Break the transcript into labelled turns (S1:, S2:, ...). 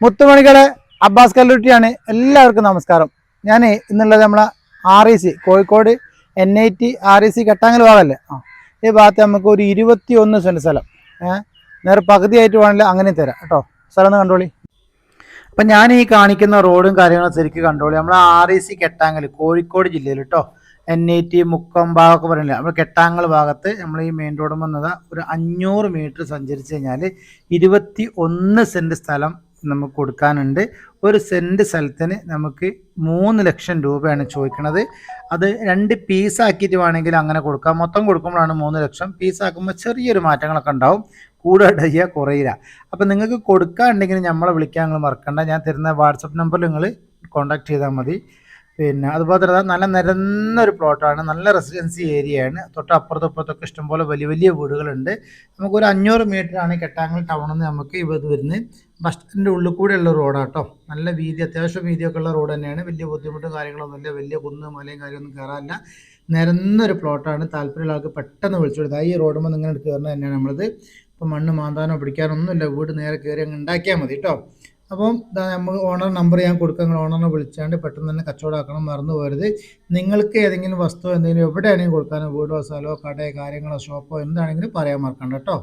S1: മുത്തുമണികളെ Abbas കല്ലൂട്ടിയാണ്. എല്ലാവർക്കും നമസ്കാരം. ഞാൻ ഇന്നുള്ളത് നമ്മളെ REC Kozhikode NIT REC Kattangal ഭാഗമല്ലേ, ഈ ഭാഗത്ത് നമുക്ക് ഒരു 21 സെൻറ്റ് സ്ഥലം നേരെ പകുതിയായിട്ട് വേണമെങ്കിൽ അങ്ങനെ തരാം കേട്ടോ. സ്ഥലം ഒന്ന് കണ്ടോളി. അപ്പം ഞാൻ ഈ കാണിക്കുന്ന റോഡും കാര്യങ്ങളും ശരിക്കും കണ്ടോളി. നമ്മളെ REC കെട്ടാങ്ങൽ കോഴിക്കോട് ജില്ലയിൽ കേട്ടോ. NIT മുക്കം ഭാഗമൊക്കെ പറയുന്നില്ല, നമ്മൾ കെട്ടാങ്ങൽ ഭാഗത്ത് നമ്മൾ ഈ മെയിൻ റോഡ് വന്നത് ഒരു 500 മീറ്റർ സഞ്ചരിച്ച് കഴിഞ്ഞാൽ 21 സെൻറ്റ് സ്ഥലം നമുക്ക് കൊടുക്കാനുണ്ട്. ഒരു സെൻറ്റ് സ്ഥലത്തിന് നമുക്ക് 3 ലക്ഷം രൂപയാണ് ചോദിക്കുന്നത്. അത് 2 പീസാക്കിയിട്ട് വേണമെങ്കിൽ അങ്ങനെ കൊടുക്കാം. മൊത്തം കൊടുക്കുമ്പോഴാണ് 3 ലക്ഷം. പീസാക്കുമ്പോൾ ചെറിയൊരു മാറ്റങ്ങളൊക്കെ ഉണ്ടാവും, കൂടുതൽ കുറയില്ല. അപ്പം നിങ്ങൾക്ക് കൊടുക്കാനുണ്ടെങ്കിൽ നമ്മളെ വിളിക്കാൻ നിങ്ങൾ മറക്കണ്ട. ഞാൻ തരുന്ന വാട്സപ്പ് നമ്പറിൽ നിങ്ങൾ കോൺടാക്ട് ചെയ്താൽ മതി. പിന്നെ അതുപോലെ തന്നെ നല്ല നിരന്നൊരു പ്ലോട്ടാണ്, നല്ല റെസിഡൻസി ഏരിയയാണ്. തൊട്ടപ്പുറത്തും ഇപ്പുറത്തൊക്കെ ഇഷ്ടംപോലെ വലിയ വലിയ വീടുകളുണ്ട്. നമുക്കൊരു 500 മീറ്ററാണ് കെട്ടാങ്ങൽ ടൗണിൽ നിന്ന് നമുക്ക് ഇത് വരുന്നത്. ബസ് സ്റ്റാൻഡിൻ്റെ ഉള്ളിൽ കൂടെയുള്ള റോഡാട്ടോ. നല്ല വീതി, അത്യാവശ്യം വീതിയൊക്കെ ഉള്ള റോഡ് തന്നെയാണ്. വലിയ ബുദ്ധിമുട്ടും കാര്യങ്ങളൊന്നുമില്ല, വലിയ കുന്ന് മലയും കാര്യമൊന്നും കയറാനില്ല. നിരന്നൊരു പ്ലോട്ടാണ്. താല്പര്യമുള്ള ആൾക്ക് പെട്ടെന്ന് വിളിച്ചു കൊടുത്താൽ ഈ റോഡുമ്പോൾ നിങ്ങൾ കയറുന്നത് തന്നെയാണ് നമ്മളത്. ഇപ്പം മണ്ണ് മാന്താനോ പിടിക്കാനൊന്നുമില്ല, വീട് നേരെ കയറി അങ്ങ് ഉണ്ടാക്കിയാൽ മതി കേട്ടോ. അപ്പം നമുക്ക് ഓണർ നമ്പർ ഞാൻ കൊടുക്കാം. നിങ്ങൾ ഓണറിനെ വിളിച്ചാണ്ട് പെട്ടെന്ന് തന്നെ കച്ചവടമാക്കണം, മറന്നു പോകരുത്. നിങ്ങൾക്ക് ഏതെങ്കിലും വസ്തു എന്തെങ്കിലും എവിടെയാണെങ്കിലും കൊടുക്കാനോ, വീടോ സ്ഥലമോ കടയോ കാര്യങ്ങളോ ഷോപ്പോ എന്താണെങ്കിലും പറയാൻ മറക്കണ്ട കേട്ടോ.